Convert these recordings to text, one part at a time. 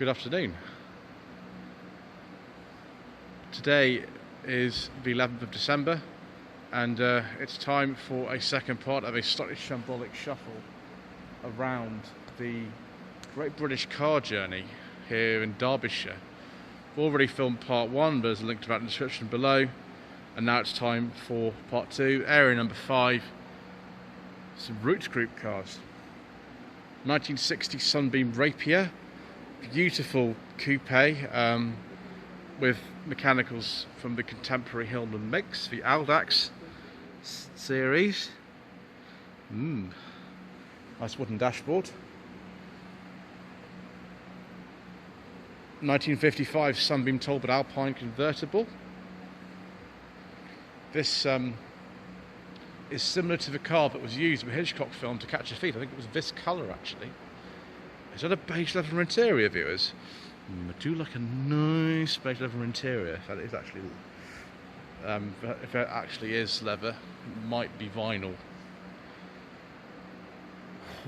Good afternoon. Today is the 11th of December and it's time for a second part of a slightly shambolic shuffle around the Great British Car Journey here in Derbyshire. We've already filmed part 1, there's a link to that in the description below, and now it's time for part 2, area number 5, some Roots Group cars. 1960 Sunbeam Rapier, beautiful coupe with mechanicals from the contemporary Hillman mix, the Aldax series. Nice wooden dashboard. 1955 Sunbeam Talbot Alpine Convertible. This is similar to the car that was used in the Hitchcock film To Catch a Thief. I think it was this colour actually. Is that a beige leather interior, viewers? I do like a nice beige leather interior. If that is actually, if it actually is leather, it might be vinyl.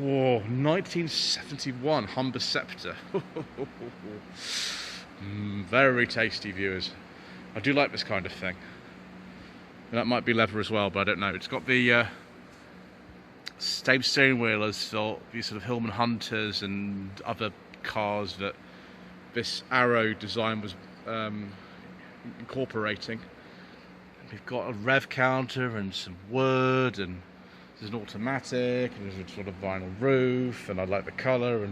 Oh, 1971 Humber Scepter. Very tasty, viewers. I do like this kind of thing. And that might be leather as well, but I don't know. It's got the same steering wheel as these sort of Hillman Hunters and other cars that this Arrow design was incorporating. We've got a rev counter and some wood, and there's an automatic, and there's a sort of vinyl roof, and I like the colour,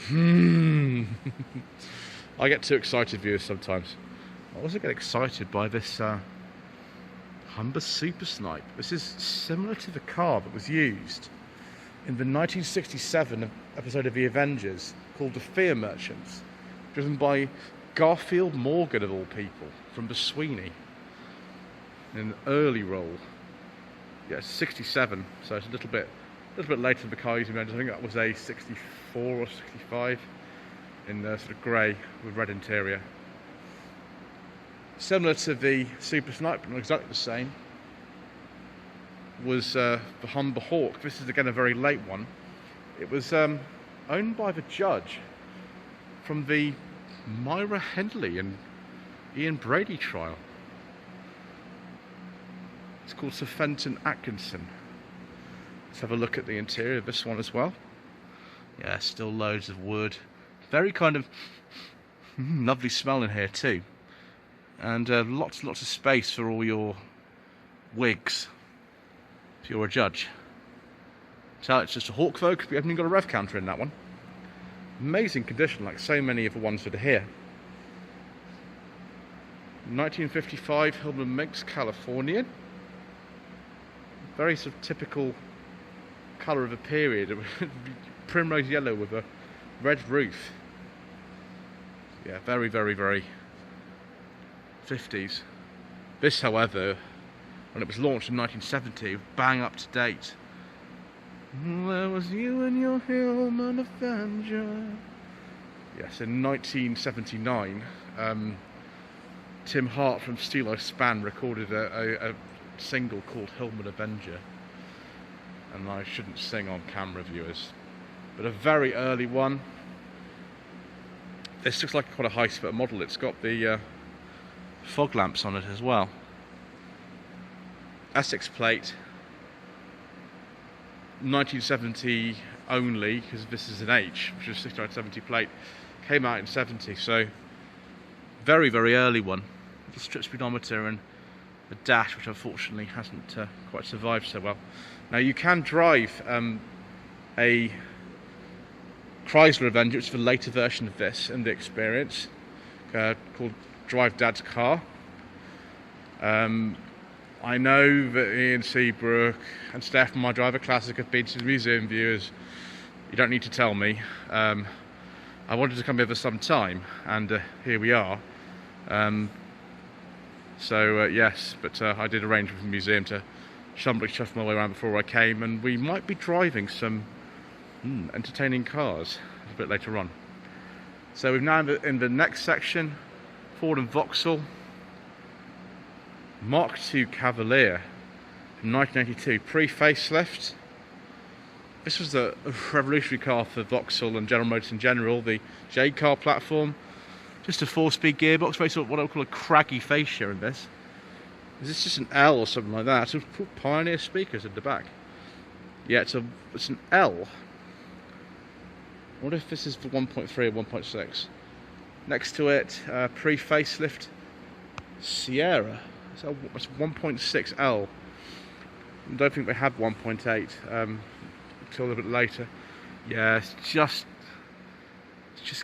and I get too excited, viewers, sometimes. I also get excited by this Humber Super Snipe. This is similar to the car that was used in the 1967 episode of The Avengers called The Fear Merchants, driven by Garfield Morgan of all people from the Sweeney in an early role. Yeah, 67, so it's a little bit later than the car used in Avengers. I think that was a 64 or 65 in sort of grey with red interior. Similar to the Super Snipe, but not exactly the same, was the Humber Hawk. This is again a very late one. It was owned by the judge from the Myra Hendley and Ian Brady trial. It's called Sir Fenton Atkinson. Let's have a look at the interior of this one as well. Yeah, still loads of wood. Very kind of lovely smell in here too. And lots of space for all your wigs if you're a judge. So it's just a Hawk Vogue, but we haven't even got a rev counter in that one. Amazing condition, like so many of the ones that are here. 1955 Hillman Mix Californian. Very sort of typical colour of the period. Primrose yellow with a red roof. Yeah, very 50s. This, however, when it was launched in 1970, bang up to date. Where was you and your Hillman Avenger? Yes, in 1979, Tim Hart from Steel Eye Span recorded a single called Hillman Avenger, and I shouldn't sing on camera, viewers, but a very early one. This looks like quite a high spec model. It's got the fog lamps on it as well. Essex plate, 1970 only, because this is an H, which is 6970 plate, came out in 70, so very early one. The strip speedometer and the dash, which unfortunately hasn't quite survived so well. Now you can drive a Chrysler Avenger, which is the later version of this in the Experience, called Drive Dad's Car. I know that Ian Seabrook and Steph from My Driver Classic have been to the museum, viewers. You don't need to tell me. I wanted to come here for some time, and here we are. Yes, but I did arrange with the museum to shambolic shuffle my way around before I came, and we might be driving some entertaining cars a bit later on. So we've now in the next section, Ford and Vauxhall Mark II Cavalier from 1982, pre-facelift. This was a revolutionary car for Vauxhall and General Motors in general, the J car platform. Just a 4-speed gearbox, very sort of what I would call a craggy fascia in this. Is this just an L or something like that? So put Pioneer speakers at the back. Yeah, it's an L. I wonder if this is for 1.3 or 1.6. Next to it, pre-facelift Sierra. So it's 1.6 L. I don't think they had 1.8 until a little bit later. Yeah, it's just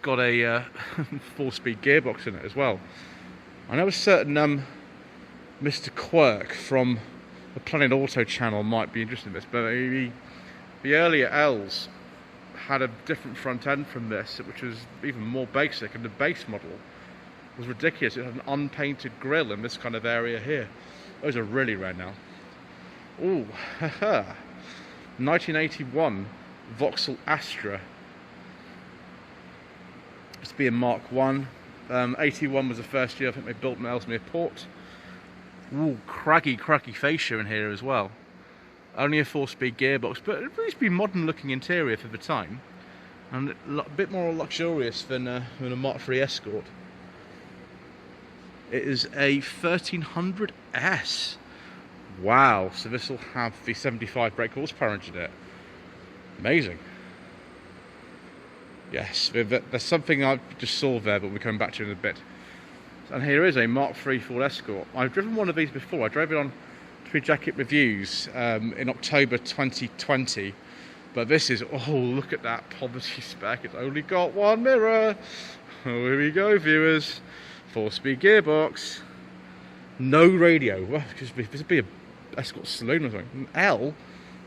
got a 4-speed gearbox in it as well. I know a certain Mr. Quirk from the Planet Auto channel might be interested in this, but the earlier L's had a different front end from this, which was even more basic, and the base model was ridiculous. It had an unpainted grille in this kind of area here. Those are really rare now. Ooh, haha. 1981 Vauxhall Astra. It's being Mark 1. 81 was the first year I think they built in Ellesmere Port. Ooh, craggy fascia in here as well. Only a 4-speed gearbox, but at least be modern looking interior for the time. And a bit more luxurious than a Mark III Escort. It is a 1300S. Wow, so this will have the 75 brake horsepower engine in it. Amazing. Yes, there's something I just saw there, but we'll come back to in a bit. And here is a Mark III Ford Escort. I've driven one of these before. I drove it on 3 Jacket Reviews in October 2020. But this is, oh, look at that poverty spec. It's only got one mirror. Oh, here we go, viewers. 4-speed gearbox. No radio. Well, this would be a Escort Saloon or something. An L?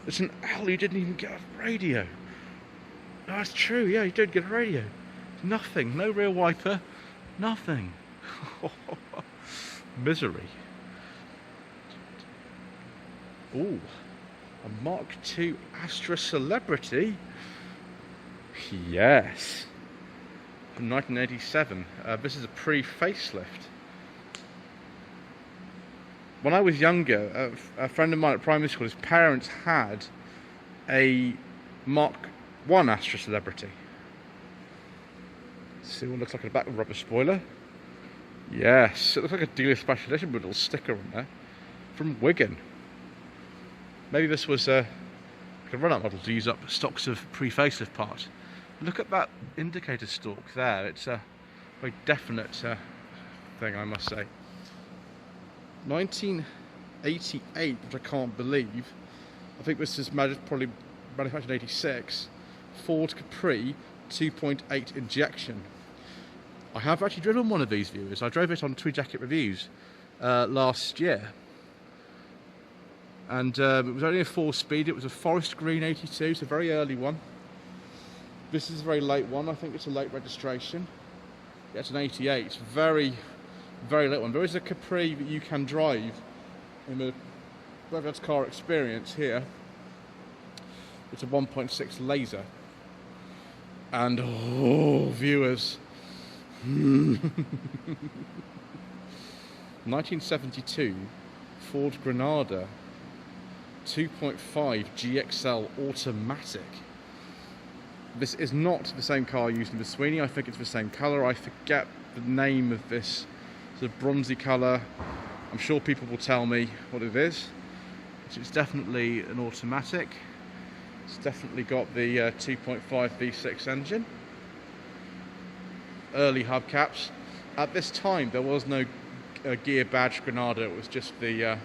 It's an L. You didn't even get a radio. No, that's true. Yeah, you did get a radio. Nothing. No rear wiper. Nothing. Misery. Ooh, a Mark II Astra Celebrity. Yes. From 1987. This is a pre-facelift. When I was younger, a friend of mine at primary school, his parents had a Mark I Astra Celebrity. See what it looks like in the back of a rubber spoiler. Yes, it looks like a dealer special edition with a little sticker on there. From Wigan. Maybe this was a run-up model to use up stocks of pre-facelift parts. Look at that indicator stalk there. It's a very definite thing, I must say. 1988, which I can't believe. I think this is probably manufactured in 86. Ford Capri 2.8 injection. I have actually driven one of these, viewers. I drove it on 3 Jacket Reviews last year. And it was only a 4-speed. It was a forest green 82, so a very early one. This is a very late one. I think it's a late registration. Yeah, it's an 88. It's very, very late one. There is a Capri that you can drive in the Whoever's car experience here. It's a 1.6 laser. And, oh, viewers. 1972 Ford Granada 2.5 GXL automatic. This is not the same car used in the Sweeney. I think it's the same colour. I forget the name of this sort of bronzy colour. I'm sure people will tell me what it is. It's definitely an automatic. It's definitely got the 2.5 V6 engine. Early hubcaps. At this time there was no gear badge Granada. It was just the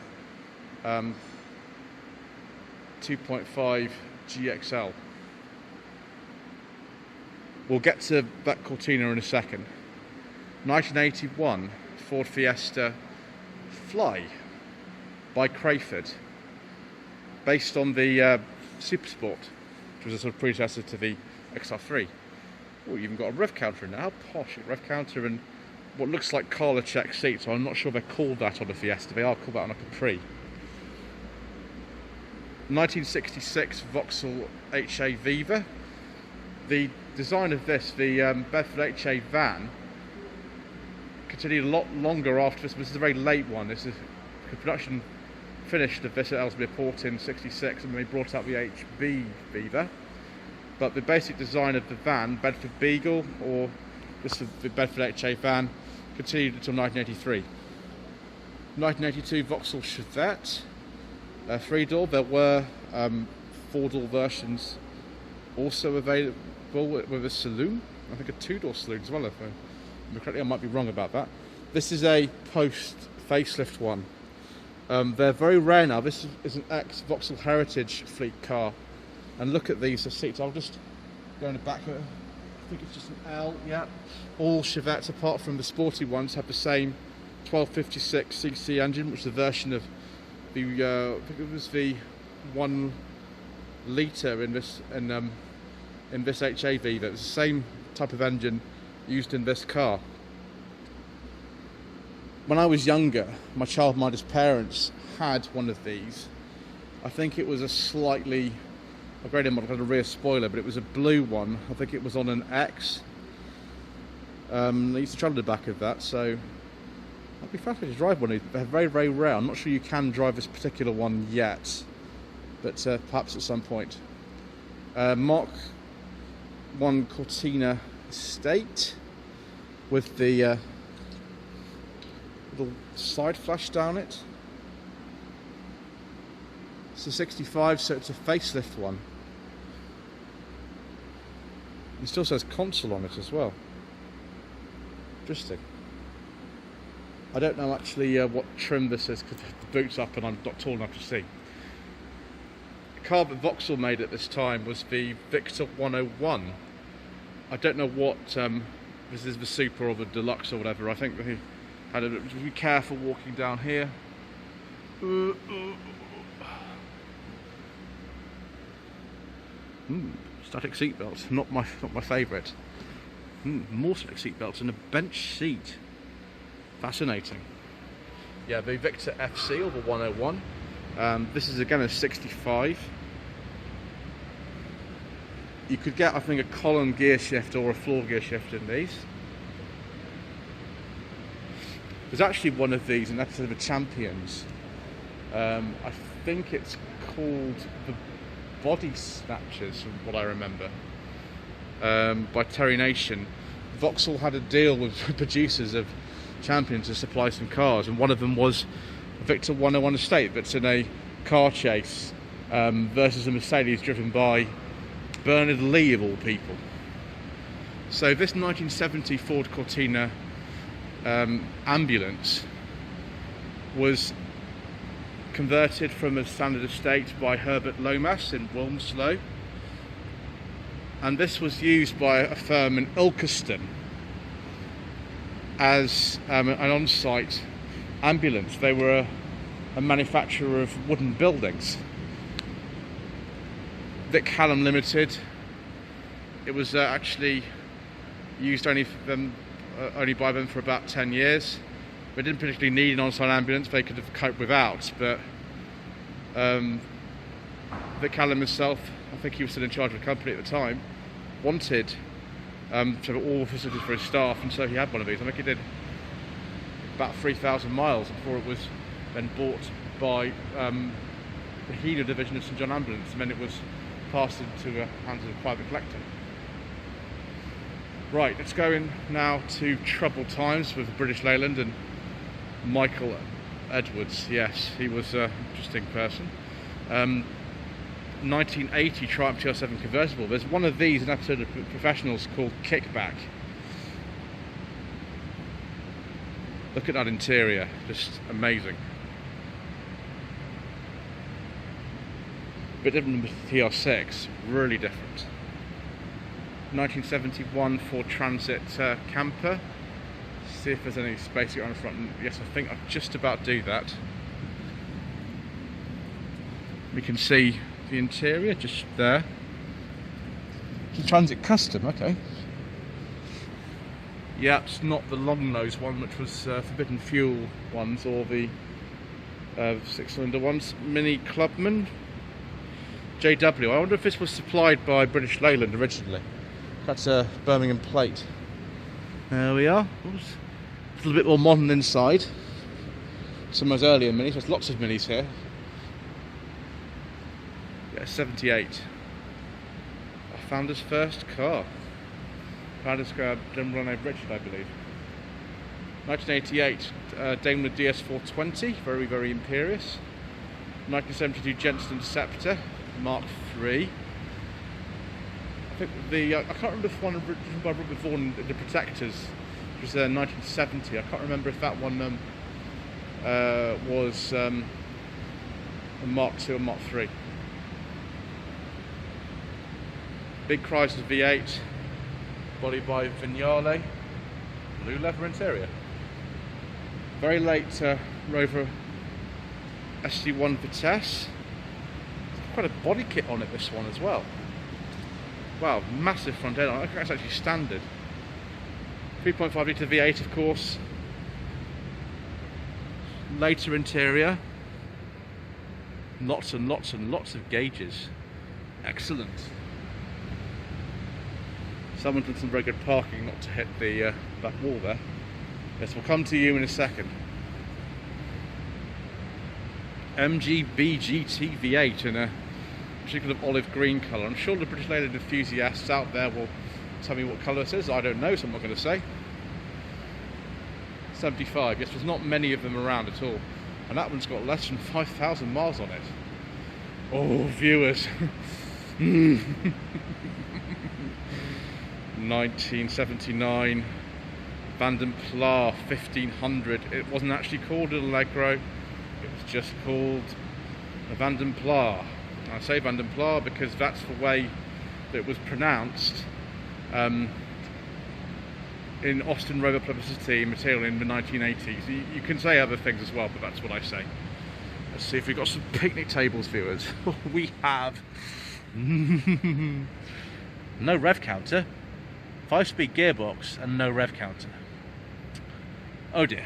2.5 GXL. We'll get to that Cuttino in a second. 1981 Ford Fiesta Fly by Crayford, based on the Supersport, which was a sort of predecessor to the XR3. Oh, you even got a rev counter in there. How posh! A rev counter and what looks like collar check seats. So I'm not sure they're called that on a Fiesta. They are called that on a Capri. 1966 Vauxhall Ha Viva. The design of this, the Bedford HA van, continued a lot longer after this. This is a very late one. This is production finished the Vista Ellesmere port in '66, and they brought out the HB Viva. But the basic design of the van, Bedford Beagle, or this is the Bedford HA van, continued until 1983. 1982 Vauxhall Chevette, 3-door. There were 4-door versions also available with a saloon. I think a 2-door saloon as well, if I remember correctly. I might be wrong about that. This is a post-facelift one. They're very rare now. This is an ex-Vauxhall Heritage fleet car. And look at these, the seats. I'll just go in the back of it. I think it's just an L, yeah. All Chevettes, apart from the sporty ones, have the same 1256cc engine, which is a version of the, I think it was the 1 litre in this HA Viva. It was the same type of engine used in this car. When I was younger, my childminder's parents had one of these. I think it was a slightly upgraded model, had a rear spoiler, but it was a blue one. I think it was on an X. I used to travel the back of that, so I'd be fascinated to drive one of these. They're very, very rare. I'm not sure you can drive this particular one yet, but perhaps at some point. Mark 1 Cortina Estate with the little side flash down it. It's a 65, so it's a facelift one. It still says console on it as well. Interesting. I don't know actually what trim this is because the boot's up and I'm not tall enough to see. The car that Vauxhall made at this time was the Victor 101. I don't know what this is, the Super or the Deluxe or whatever. I think they had to be careful walking down here. Static seatbelts, not my favourite. More static seatbelts and a bench seat. Fascinating. Yeah, the Victor FC or the 101. This is again a 65. You could get, I think, a column gear shift or a floor gear shift in these. There's actually one of these in an episode of the Champions. I think it's called the Body Snatchers, from what I remember, by Terry Nation. Vauxhall had a deal with producers of Champions to supply some cars, and one of them was Victor 101 Estate that's in a car chase versus a Mercedes driven by Bernard Lee of all people. So this 1970 Ford Cortina ambulance was converted from a standard estate by Herbert Lomas in Wilmslow, and this was used by a firm in Ilkeston as an on-site ambulance. They were a manufacturer of wooden buildings. Vic Hallam Limited. It was actually used only by them for about 10 years. They didn't particularly need an on-site ambulance, they could have coped without, but Vic Hallam himself, I think he was still in charge of the company at the time, wanted to have all the facilities for his staff, and so he had one of these. I think he did about 3,000 miles before it was then bought by the Hino division of St John Ambulance, and then it was passed into the hands of a private collector. Right, let's go in now to troubled times with the British Leyland and Michael Edwards. Yes, he was an interesting person. 1980 Triumph TR7 Convertible. There's one of these in an episode of Professionals called Kickback. Look at that interior, just amazing. A bit different than the TR6, really different. 1971 Ford Transit camper. See if there's any space to go on the front. Yes, I think I'll just about do that. We can see the interior just there. It's a Transit Custom, okay. Yeah, it's not the long nose one, which was forbidden fuel ones, or the 6-cylinder ones. Mini Clubman. JW. I wonder if this was supplied by British Leyland originally. That's a Birmingham plate. There we are. Oops. A little bit more modern inside. Some of those earlier minis. There's lots of minis here. Yeah, 78. I found his first car. Found his Delorean Richard, I believe. 1988, Daimler DS420, very, very imperious. 1972 Jensen Scepter, Mark III. I think I can't remember if one written by Robert Vaughan, The Protectors, which was 1970. I can't remember if that one was a Mark II or Mark III. Big Chrysler V8, body by Vignale, blue leather interior. Very late Rover SG1 Vitesse. There's quite a body kit on it, this one as well. Wow, massive front end. I think that's actually standard. 3.5 litre V8, of course. Later interior. Lots and lots and lots of gauges. Excellent. Someone's done some very good parking not to hit the back wall there. Yes, we'll come to you in a second. MGB GT V8 in a particular olive green colour. I'm sure the British Leyland enthusiasts out there will tell me what colour this is. I don't know, so I'm not going to say. 75. Yes, there's not many of them around at all. And that one's got less than 5,000 miles on it. Oh, viewers. 1979 Vandomplar 1500. It wasn't actually called an Allegro, it was just called a Vandomplar. I say Vandomplar because that's the way that it was pronounced in Austin Rover publicity material in the 1980s. You can say other things as well, but that's what I say. Let's see if we've got some picnic tables, viewers. We have no rev counter, 5-speed gearbox and no rev counter. Oh dear.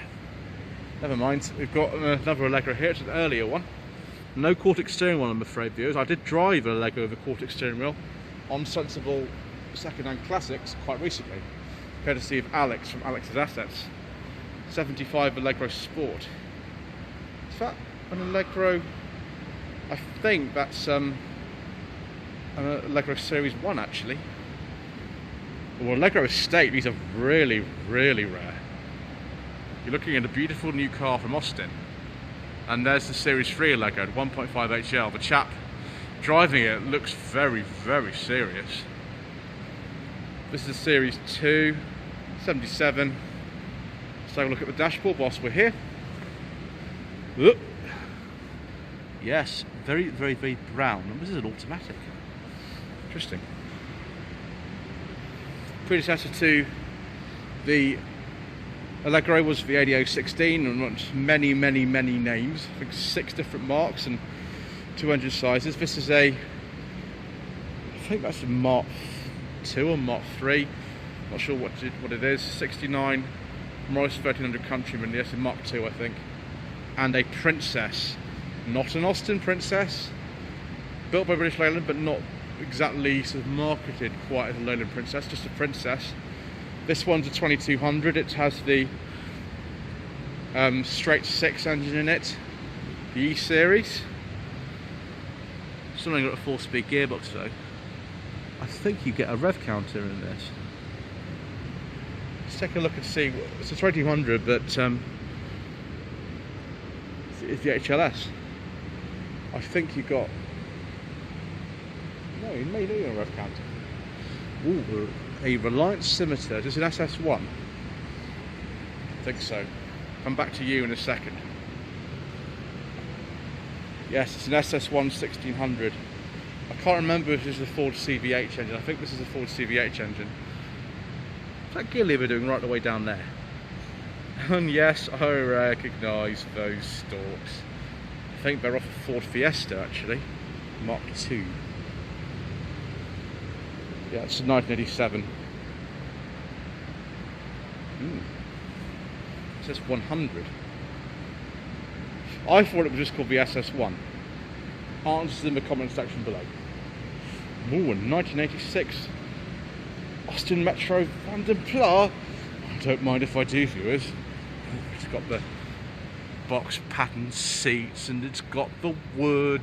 Never mind, we've got another Allegro here. It's an earlier one. No Cortex steering wheel, I'm afraid, viewers. I did drive an Allegro with a Cortex steering wheel on sensible second-hand classics quite recently, courtesy of Alex from Alex's Assets. 75 Allegro Sport. Is that an Allegro? I think that's an Allegro Series 1 actually. Well, Allegro Estate, these are really, really rare. You're looking at a beautiful new car from Austin. And there's the Series 3 Allegro, 1.5 HL. The chap driving it looks very, very serious. This is the Series 2, 77. Let's have a look at the dashboard whilst we're here. Look. Yes, very, very, very brown. And this is an automatic. Interesting. Predecessor to the Allegro was the ADO 16 and many, many, many names. I think 6 different marks and 2 engine sizes. This is I think that's a Mark 2 or Mark 3. Not sure what it is. 69 Morris 1300 Countryman. Yes, a Mark 2, I think. And a Princess, not an Austin Princess, built by British Leyland, but not exactly sort of marketed quite as a Leyland Princess, just a Princess. This one's a 2200. It has the straight 6 engine in it, the E series. Still only got a 4-speed gearbox though. I think you get a rev counter in this. Let's take a look and see. It's a 2200, but it's the HLS. I think you got. No, you may need a rev counter. Ooh, a Reliance Scimitar. Is it an SS1? I think so. Come back to you in a second. Yes, it's an SS1 1600. I can't remember if this is a Ford CVH engine. I think this is a Ford CVH engine. What's that gear lever doing right the way down there? And yes, I recognise those stalks. I think they're off a Ford Fiesta actually, Mark II. Yeah, it's a 1987. It says 100. I thought it was just called the SS1. Answers in the comment section below. Ooh, 1986 Austin Metro Vandomplar. I don't mind if I do, viewers. It's got the gearbox pattern seats, and it's got the wood,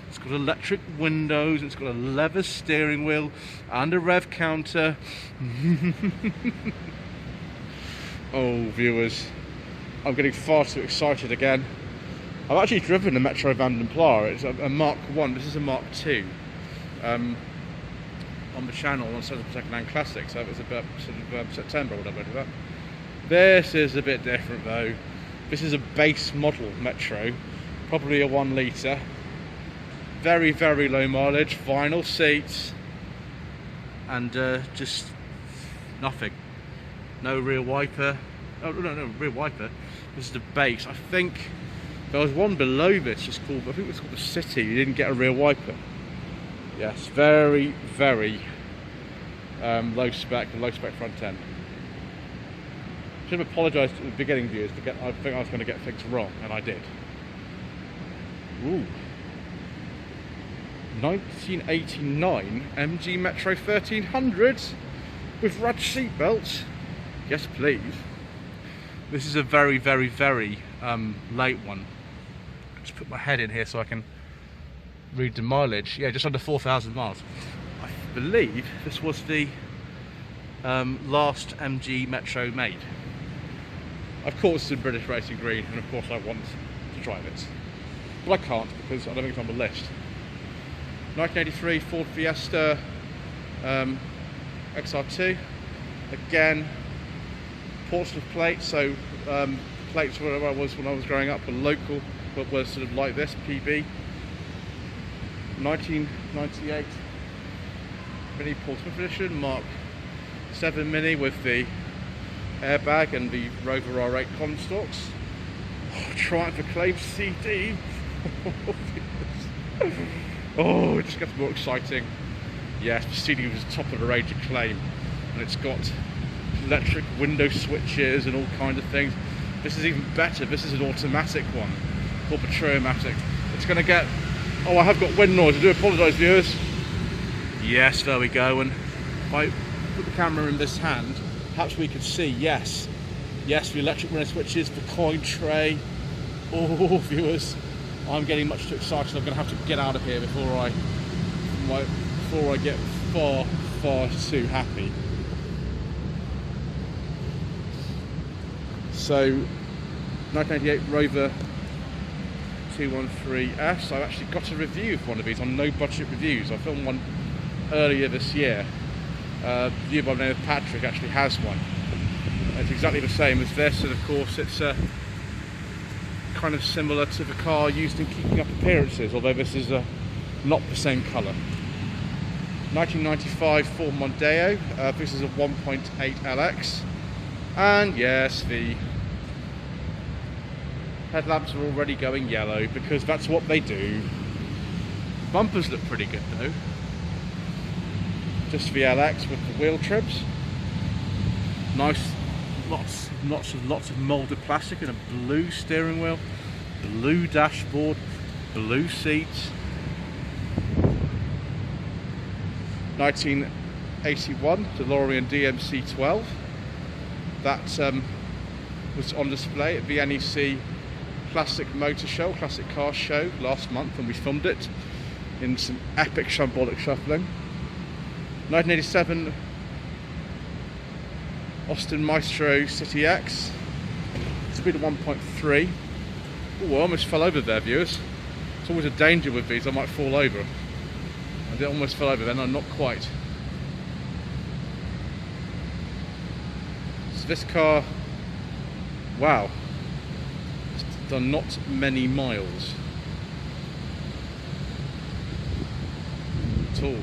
it's got electric windows, it's got a leather steering wheel and a rev counter. Oh viewers, I'm getting far too excited again. I've actually driven a Metro Vandomplar. It's a Mark 1, this is a Mark 2. On the channel on Second-Hand Classics, so it was about sort of September or whatever I did that. This is a bit different though. This is a base model Metro, probably a 1 litre. Very, very low mileage, vinyl seats, and just nothing. No rear wiper. Oh no, rear wiper. This is the base. I think there was one below this, just called, I think it was called the City. You didn't get a rear wiper. Yes, very, very low spec front end. Should have apologised to the beginning viewers. I think I was going to get things wrong, and I did. Ooh. 1989 MG Metro 1300 with rad seat belts. Yes, please. This is a very, very, very late one. Just put my head in here so I can read the mileage. Yeah, just under 4,000 miles. I believe this was the last MG Metro made. Of course it's in British Racing Green, and of course I want to drive it. But I can't because I don't think it's on the list. 1983 Ford Fiesta XR2. Again, Portsmouth plates, so plates where I was when I was growing up were local, but were sort of like this, PB. 1998 Mini Portsmouth edition, Mark 7 Mini with the airbag and the Rover R8 Comstocks. Oh, Triumph Acclaim CD. Oh, it just gets more exciting. Yes, the CD was top of the range Acclaim, and it's got electric window switches and all kinds of things. This is even better. This is an automatic one, called Patriomatic. It's going to get... Oh, I have got wind noise. I do apologise, viewers. Yes, there we go. And if I put the camera in this hand, perhaps we could see, yes, the electric window switches, the coin tray. Oh, viewers, I'm getting much too excited. I'm going to have to get out of here before I get far, far too happy. So, 1988 Rover 213S. I've actually got a review of one of these on No Budget Reviews. I filmed one earlier this year. View by the name of Patrick actually has one. It's exactly the same as this, and of course it's kind of similar to the car used in keeping up appearances, although this is not the same colour. 1995 Ford Mondeo. This is a 1.8 LX, and yes, the headlamps are already going yellow because that's what they do. Bumpers look pretty good though. Just the LX with the wheel trims. Nice, lots of moulded plastic and a blue steering wheel, blue dashboard, blue seats. 1981 DeLorean Dmc-12. That was on display at the NEC Classic Motor Show, Classic Car Show last month, and we filmed it in some epic shambolic shuffling. 1987 Austin Maestro City X. It's a bit of 1.3. Oh, I almost fell over there, viewers. It's always a danger with these, I might fall over. I did almost fell over then, I'm not quite. So this car, wow, it's done not many miles at all.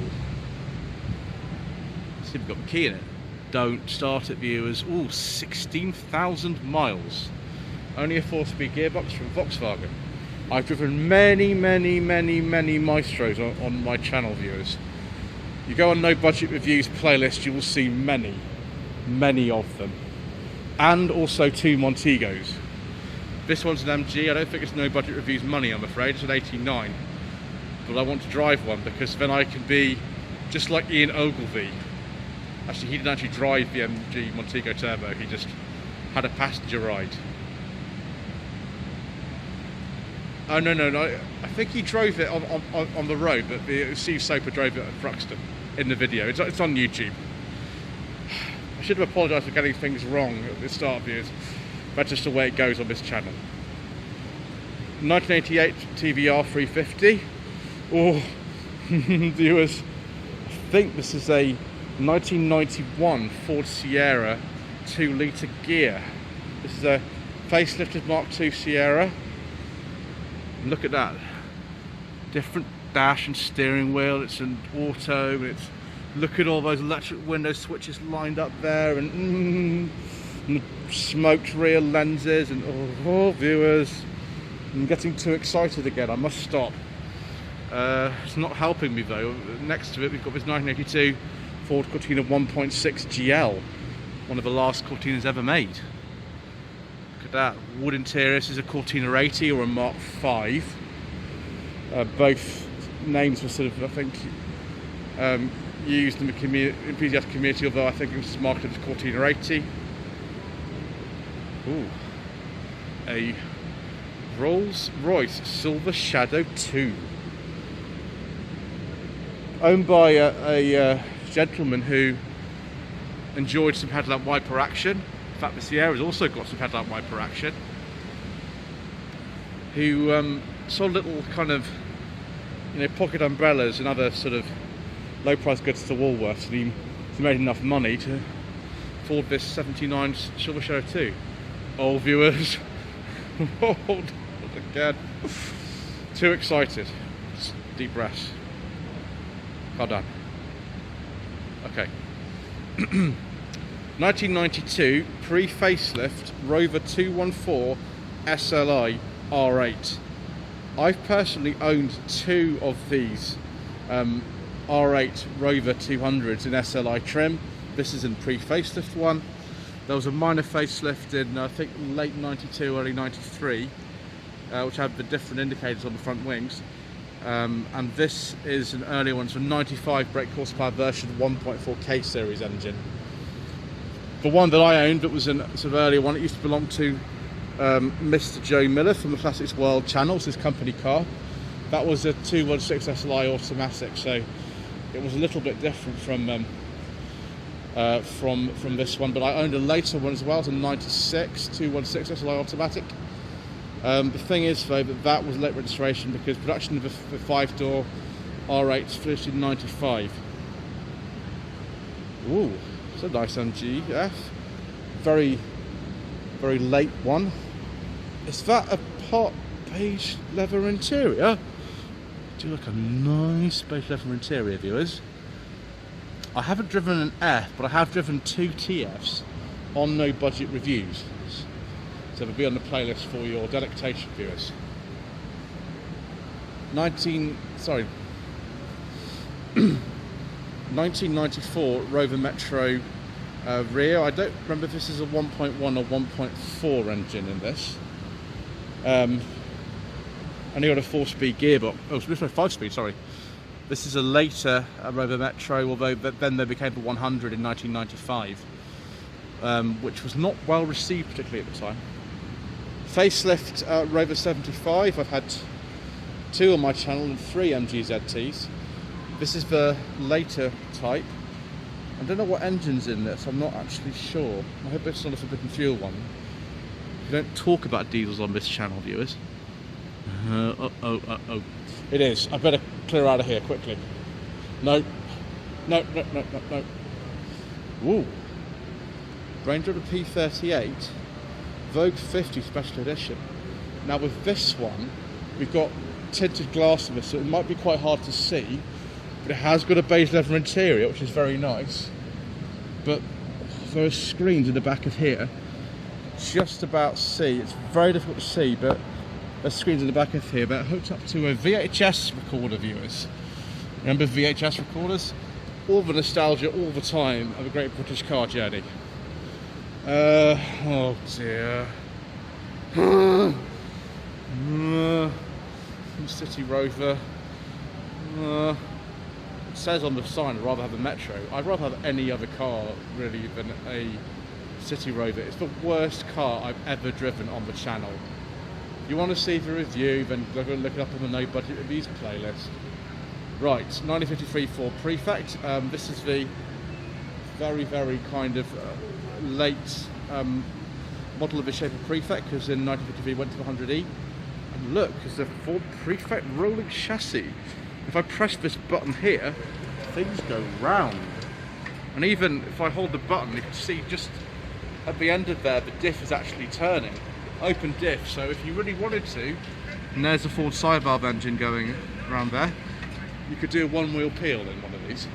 See, we've got the key in it. Don't start it, viewers. Ooh, 16,000 miles. Only a 4-speed gearbox from Volkswagen. I've driven many Maestros on my channel, viewers. You go on No Budget Reviews playlist, you will see many of them. And also 2 Montegos. This one's an MG. I don't think it's No Budget Reviews money, I'm afraid. It's an 89. But I want to drive one because then I can be just like Ian Ogilvy. Actually, he didn't actually drive the MG Montego Turbo, he just had a passenger ride. Oh no! I think he drove it on the road, but Steve Soper drove it at Thruxton in the video. It's on YouTube. I should have apologised for getting things wrong at the start of years. That's just the way it goes on this channel. 1988 TVR 350. Oh, viewers, I think this is a 1991 Ford Sierra 2-litre gear. This is a facelifted Mark II Sierra. Look at that. Different dash and steering wheel. It's an auto. It's, look at all those electric window switches lined up there, and the smoked rear lenses, and oh, viewers, I'm getting too excited again. I must stop. It's not helping me though. Next to it we've got this 1982 Ford Cuttino 1.6 GL, one of the last Cortinas ever made. Look at that. Wood interior. This is a Cortina 80 or a Mark V. Both names were sort of, I think, used in the enthusiast community, although I think it was marketed as Cortina 80. Ooh. A Rolls-Royce Silver Shadow 2. Owned by a gentleman who enjoyed some headlamp wiper action. In fact, the Sierra's also got some headlamp wiper action. Who sold little kind of, pocket umbrellas and other sort of low-price goods to Woolworths, and he made enough money to afford this 79 Silver Shadow 2. Oh, viewers, oh, again, too excited. Just deep breaths. Well done. Okay. 1992 pre-facelift Rover 214 SLI R8. I've personally owned two of these R8 Rover 200s in SLI trim. This is in pre-facelift one. There was a minor facelift in I think late 92, early 93, which had the different indicators on the front wings. And this is an earlier one, so 95 brake horsepower version 1.4 K series engine. The one that I owned, that was a sort of earlier one, it used to belong to Mr. Joe Miller from the Classics World channel. It's his company car. That was a 216 SLI automatic, so it was a little bit different from this one. But I owned a later one as well. It was a 96 216 SLI automatic. The thing is though, that was late registration because production of the 5-door R8 finished in 95. Ooh, it's a nice MGF. Very, very late one. Is that a part beige leather interior? Do look a nice beige leather interior, viewers. I haven't driven an F, but I have driven two TFs on No Budget Reviews. So it'll be on the playlist for your delectation, viewers. 1994 Rover Metro rear. I don't remember if this is a 1.1 or 1.4 engine in this. And you got a 4-speed gearbox. Oh, this is a 5-speed, sorry. This is a later Rover Metro, although then they became the 100 in 1995, which was not well received particularly at the time. Facelift Rover 75. I've had two on my channel and 3 MGZTs. This is the later type. I don't know what engine's in this, I'm not actually sure. I hope it's not a forbidden fuel one. We don't talk about diesels on this channel, viewers. It is. I better clear out of here quickly. No. Woo. Range Rover P38 Vogue 50 Special Edition. Now with this one, we've got tinted glass in this, so it might be quite hard to see, but it has got a beige leather interior, which is very nice. But there are screens in the back of here, just about see. It's very difficult to see, but there's screens in the back of here. But hooked up to a VHS recorder, viewers. Remember VHS recorders? All the nostalgia, all the time of a great British car journey. Oh dear. CityRover. It says on the sign I'd rather have a Metro. I'd rather have any other car really than a CityRover. It's the worst car I've ever driven on the channel. you want to see the review, then go and look it up on the No Budget Reviews playlist. Right, 1953 Ford Prefect. This is the very, very kind of late model of the shape of Prefect, because in 1953 went to the 100E. And look, it's a Ford Prefect rolling chassis. If I press this button here, things go round. And even if I hold the button, you can see just at the end of there, the diff is actually turning. Open diff, so if you really wanted to, and there's a Ford side valve engine going around there, you could do a one-wheel peel in one of these.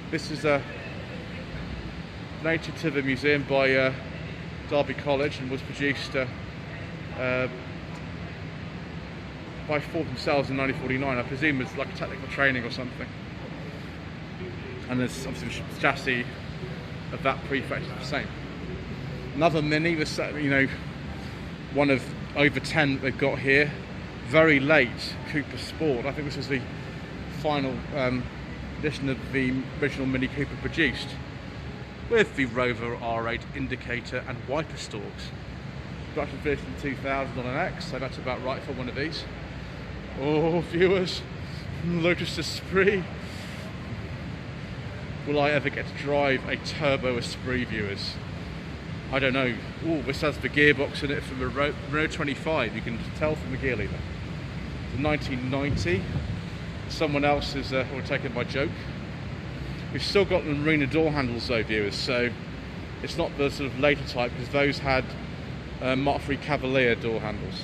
This is donated to the museum by Derby College and was produced by Ford themselves in 1949. I presume it's like a technical training or something. And there's obviously the chassis of that Prefect is the same. Another Mini, you know, one of over 10 that they've got here. Very late Cooper Sport. I think this is the final edition of the original Mini Cooper produced, with the Rover R8 indicator and wiper stalks. Production finished in 2000 on an X, so that's about right for one of these. Oh, viewers, Lotus Esprit. Will I ever get to drive a turbo Esprit, viewers? I don't know. Oh, this has the gearbox in it from the Renault 25. You can tell from the gear lever. It's 1990. Someone else is taking my joke. We've still got the marina door handles though, viewers, so it's not the sort of later type, because those had Mark III Cavalier door handles.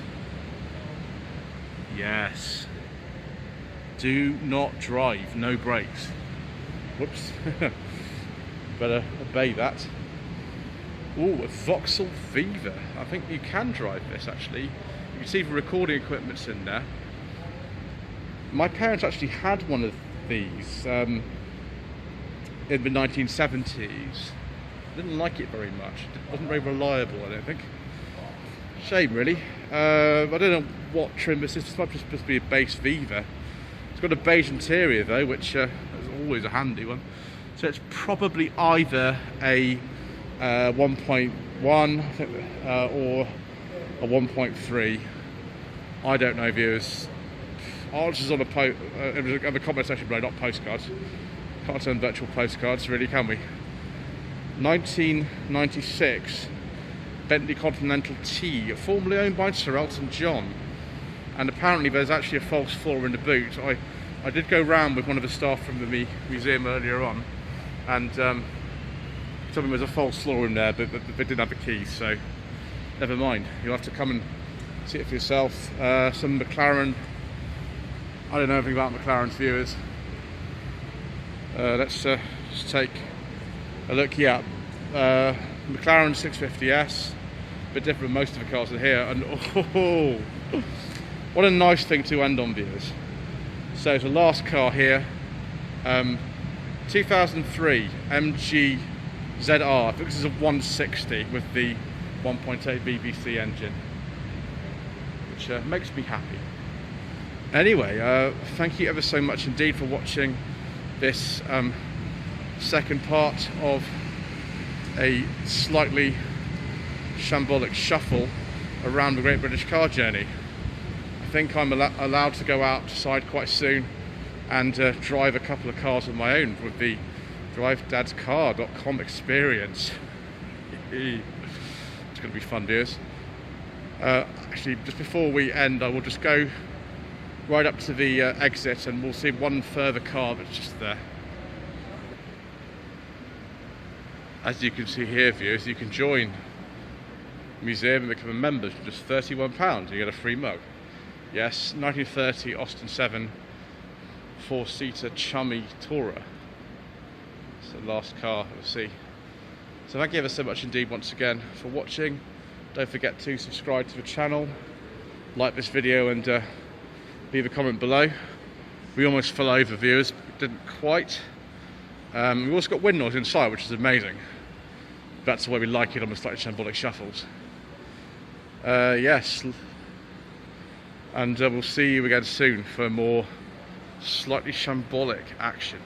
Yes. Do not drive, no brakes. Whoops. Better obey that. Oh, a Vauxhall Viva. I think you can drive this actually. You can see the recording equipment's in there. My parents actually had one of these in the 1970s. I didn't like it very much. It wasn't very reliable, I don't think. Shame, really. I don't know what trim this is. This might just supposed to be a base Viva. It's got a beige interior though, which is always a handy one. So it's probably either a 1.1 I think, or a 1.3. I don't know, viewers. Ours is on a the comment section below, not postcards. Can't turn virtual postcards, really, can we? 1996 Bentley Continental T, formerly owned by Sir Elton John. And apparently there's actually a false floor in the boot. I did go round with one of the staff from the museum earlier on, and told me there was a false floor in there, but they didn't have the keys, so never mind. You'll have to come and see it for yourself. Some McLaren. I don't know anything about McLaren's, viewers. Let's just take a look. Yeah, McLaren 650S, a bit different from most of the cars in here. And oh, what a nice thing to end on, viewers. So the last car here, 2003 MG ZR. I think this is a 160 with the 1.8 BBC engine, which makes me happy. Anyway, thank you ever so much indeed for watching this second part of a slightly shambolic shuffle around the Great British Car Journey. I think I'm allowed to go outside quite soon and drive a couple of cars of my own with the drivedadscar.com experience. It's going to be fun, viewers. Actually, just before we end, I will just go right up to the exit and we'll see one further car that's just there. As you can see here, viewers, you can join the museum and become a member for just £31. You get a free mug. Yes, 1930 Austin 7 4-seater chummy Tourer. It's the last car we'll see. So thank you ever so much indeed once again for watching. Don't forget to subscribe to the channel, like this video, and leave a comment below. We almost fell over, viewers, didn't quite. We've also got wind noise inside, which is amazing. That's the way we like it on the Slightly Shambolic Shuffles. Yes, and we'll see you again soon for more slightly shambolic action.